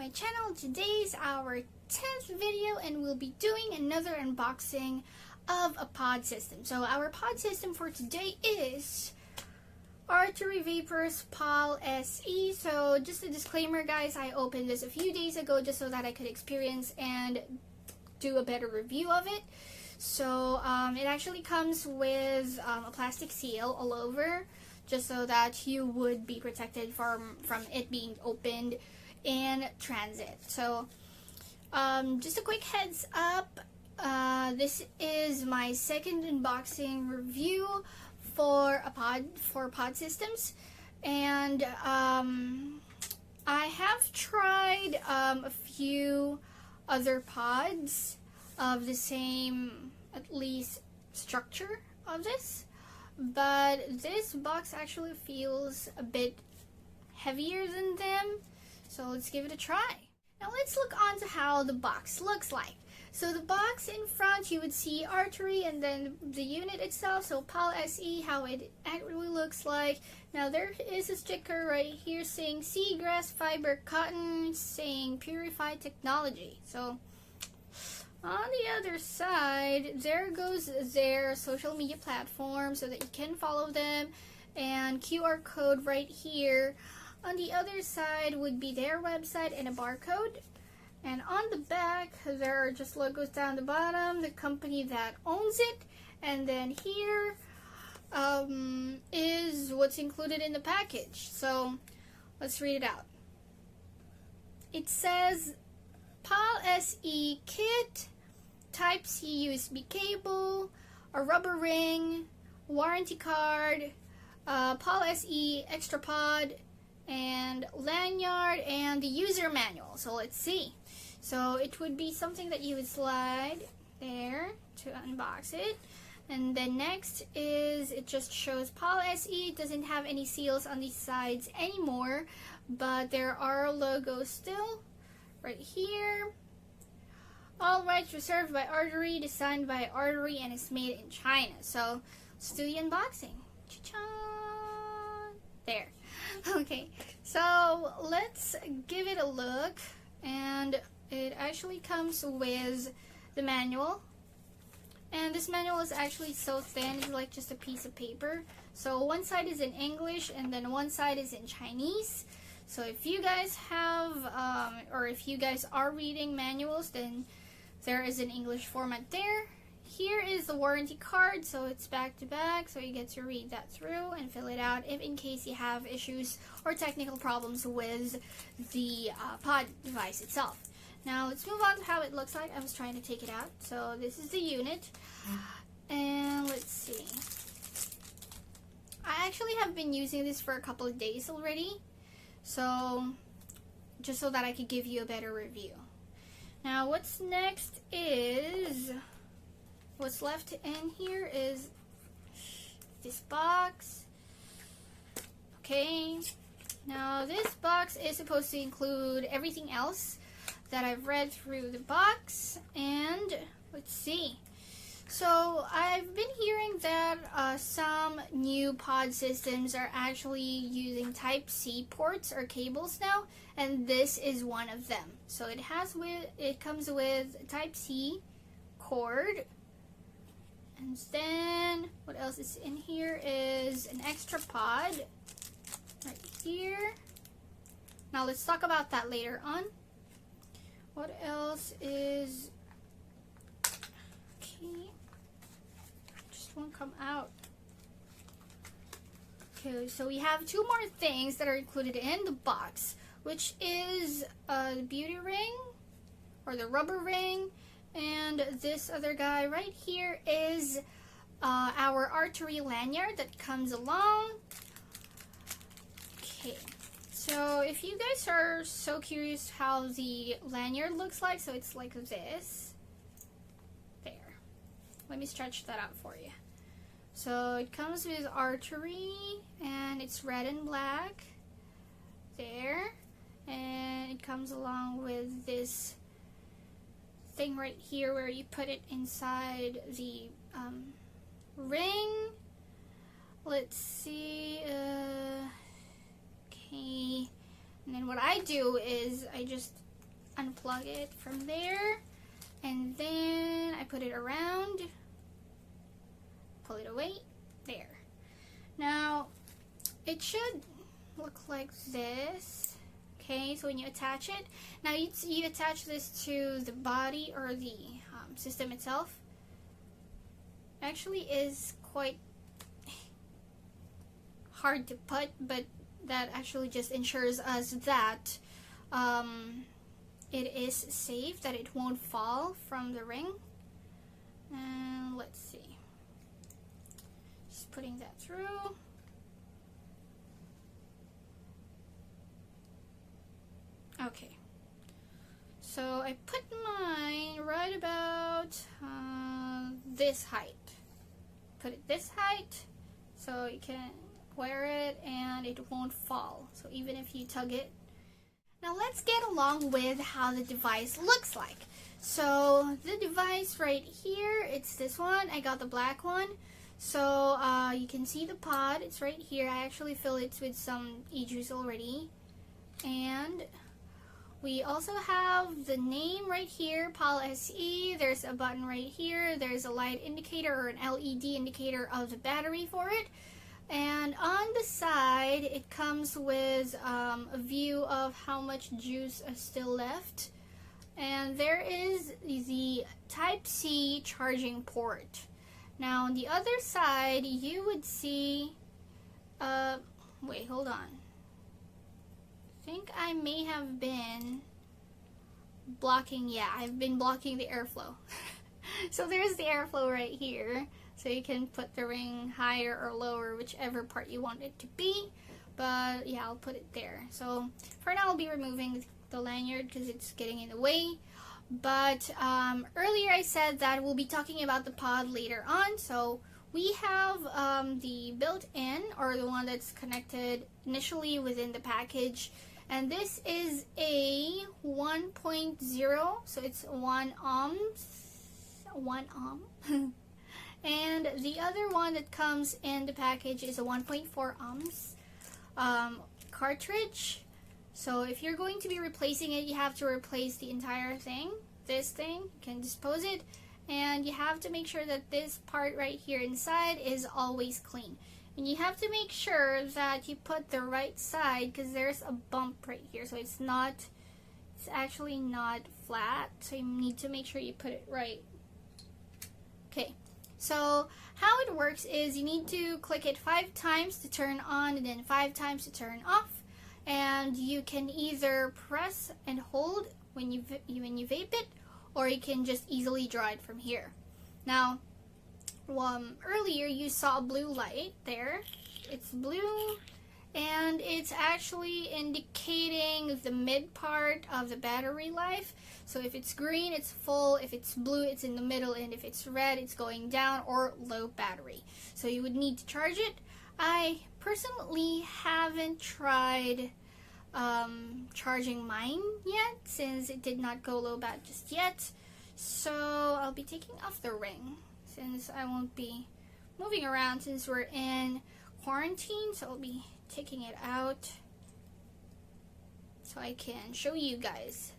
my channel. Today's our 10th video and we'll be doing another unboxing of a pod system. So our pod system for today is ArteryVapor PAL SE. So just a disclaimer guys, I opened this a few days ago just so that I could experience and do a better review of it. So it actually comes with a plastic seal all over, just so that you would be protected from it being opened in transit. So just a quick heads up, this is my second unboxing review for pod systems, and I have tried a few other pods of the same, at least, structure of this, but this box actually feels a bit heavier than them, so let's give it a try. Now let's look on to how the box looks like. So the box in front, you would see Artery and then the unit itself, so PAL SE, how it actually looks like. Now there is a sticker right here saying seagrass fiber cotton, saying purified technology. So on the other side, there goes their social media platform so that you can follow them, and QR code right here. On the other side would be their website and a barcode. And on the back, there are just logos down the bottom, the company that owns it. And then here is what's included in the package. So let's read it out. It says PAL SE kit, Type-C USB cable, a rubber ring, warranty card, PAL SE extra pod, and lanyard, and the user manual. So let's see. So it would be something that you would slide there to unbox it. And then next is, it just shows PAL SE. It doesn't have any seals on these sides anymore, but there are logos still right here. All rights reserved by Artery, designed by Artery, and is made in China. So let's do the unboxing. Cha-cha! There. Okay, so let's give it a look. And it actually comes with the manual. And this manual is actually so thin, it's like just a piece of paper. So one side is in English and then one side is in Chinese. So if you guys have, or if you guys are reading manuals, then there is an English format there. Here is the warranty card, so it's back to back, so you get to read that through and fill it out if in case you have issues or technical problems with the pod device itself. Now let's move on to how it looks like. I was trying to take it out. So this is the unit, and let's see. I actually have been using this for a couple of days already, so just so that I could give you a better review. Now what's next is, what's left in here is this box. Okay, now this box is supposed to include everything else that I've read through the box, and let's see. So I've been hearing that some new pod systems are actually using Type-C ports or cables now, and this is one of them. So it comes with Type-C cord, and then what else is in here is an extra pod right here. Now let's talk about that later on. What else is, okay, just won't come out. Okay, so we have two more things that are included in the box, which is the beauty ring, or the rubber ring, and this other guy right here is our Artery lanyard that comes along. Okay. So if you guys are so curious how the lanyard looks like, so it's like this. There. Let me stretch that out for you. So it comes with Artery, and it's red and black. There. And it comes along with this thing right here where you put it inside the ring. Let's see. Okay. And then what I do is I just unplug it from there, and then I put it around, pull it away, there. Now it should look like this. Okay, so when you attach it, now you attach this to the body or the system itself. Actually is quite hard to put, but that actually just ensures us that it is safe, that it won't fall from the ring. And let's see, just putting that through. Okay, so I put mine right about this height. Put it this height so you can wear it and it won't fall, so even if you tug it. Now let's get along with how the device looks like. So the device right here, it's this one. I got the black one. So you can see the pod, it's right here. I actually filled it with some e-juice already. And we also have the name right here, PAL SE. There's a button right here. There's a light indicator or an LED indicator of the battery for it. And on the side, it comes with a view of how much juice is still left. And there is the Type-C charging port. Now on the other side, you would see, wait, hold on. I think I may have been blocking, yeah, I've been blocking the airflow. So there's the airflow right here. So you can put the ring higher or lower, whichever part you want it to be. But yeah, I'll put it there. So for now, I'll be removing the lanyard because it's getting in the way. But earlier I said that we'll be talking about the pod later on. So we have the built-in, or the one that's connected initially within the package. And this is a 1.0, so it's 1 ohm. And the other one that comes in the package is a 1.4 ohms cartridge. So if you're going to be replacing it, you have to replace the entire thing. This thing, you can dispose it. And you have to make sure that this part right here inside is always clean. And you have to make sure that you put the right side, because there's a bump right here. So it's actually not flat. So you need to make sure you put it right. Okay, so how it works is you need to click it 5 times to turn on and then 5 times to turn off. And you can either press and hold when you vape it, or you can just easily draw it from here. Now, earlier you saw a blue light there. It's blue, and it's actually indicating the mid part of the battery life. So if it's green, it's full. If it's blue, it's in the middle. And if it's red, it's going down or low battery. So you would need to charge it. I personally haven't tried charging mine yet, since it did not go low bat just yet. So I'll be taking off the ring, since I won't be moving around since we're in quarantine. So I'll be taking it out so I can show you guys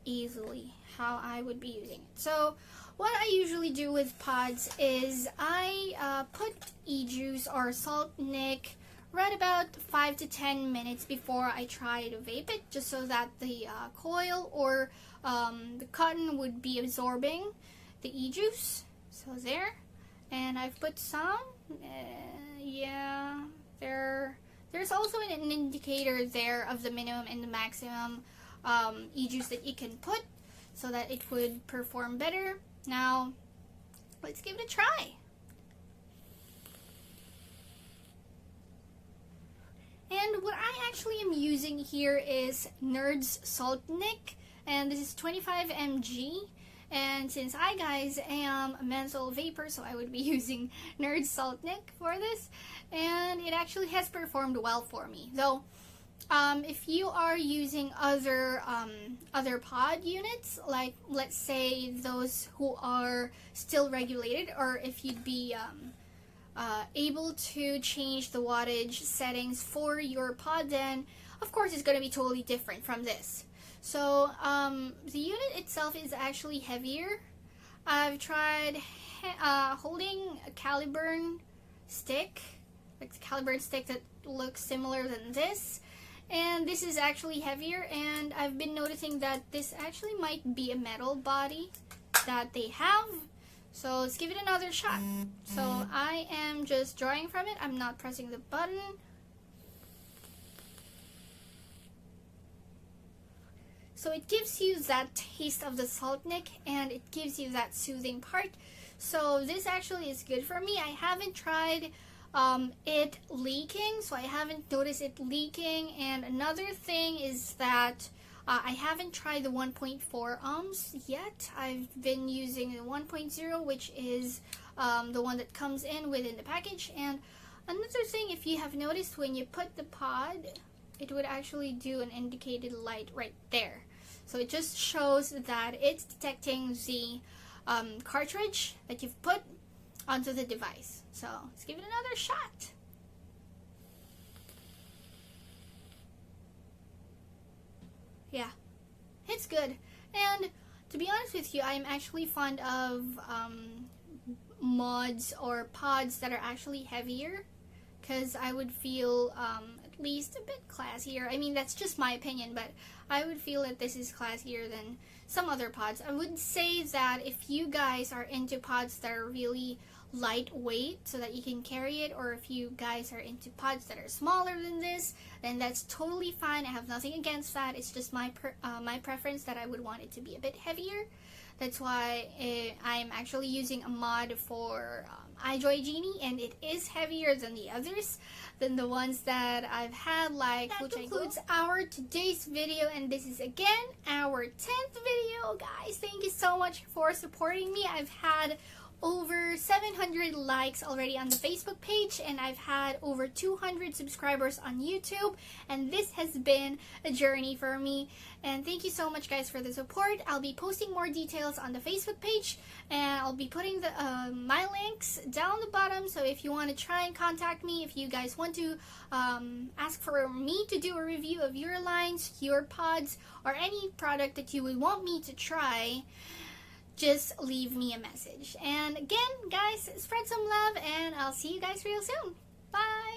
easily how I would be using it. So what I usually do with pods is I put e-juice or salt nic right about 5 to 10 minutes before I try to vape it, just so that the coil or the cotton would be absorbing the e-juice. So there, and I've put some, yeah, there's also an indicator there of the minimum and the maximum e-juice that you can put, so that it would perform better. Now, let's give it a try. And what I actually am using here is Nerd's Salt Nic, and this is 25 mg. And since I, guys, am a menthol vapor, so I would be using Nerd's Salt Nic for this. And it actually has performed well for me. Though, if you are using other pod units, like let's say those who are still regulated, or if you'd be able to change the wattage settings for your pod, then of course it's going to be totally different from this. So the unit itself is actually heavier. I've tried holding a Caliburn stick, like the Caliburn stick that looks similar than this, and this is actually heavier, and I've been noticing that this actually might be a metal body that they have. So let's give it another shot. So I am just drawing from it. I'm not pressing the button. So it gives you that taste of the salt nick, and it gives you that soothing part. So this actually is good for me. I haven't tried it leaking, so I haven't noticed it leaking. And another thing is that I haven't tried the 1.4 ohms yet. I've been using the 1.0, which is the one that comes in within the package. And another thing, if you have noticed, when you put the pod, it would actually do an indicated light right there. So it just shows that it's detecting the cartridge that you've put onto the device. So let's give it another shot. Yeah, it's good. And to be honest with you, I'm actually fond of mods or pods that are actually heavier, because I would feel at least a bit classier. I mean, that's just my opinion, but I would feel that this is classier than some other pods. I would say that if you guys are into pods that are really lightweight so that you can carry it, or if you guys are into pods that are smaller than this, then that's totally fine. I have nothing against that. It's just my preference that I would want it to be a bit heavier. That's why I'm actually using a mod for iJoy Genie, and it is heavier than the others, than the ones that I've had, like, which concludes our today's video, and this is again our 10th video, guys. Thank you so much for supporting me. I've had over 700 likes already on the Facebook page, and I've had over 200 subscribers on YouTube, and this has been a journey for me. And thank you so much, guys, for the support. I'll be posting more details on the Facebook page, and I'll be putting the my links down the bottom. So if you want to try and contact me, if you guys want to ask for me to do a review of your lines, your pods, or any product that you would want me to try, just leave me a message. And again, guys, spread some love, and I'll see you guys real soon. Bye!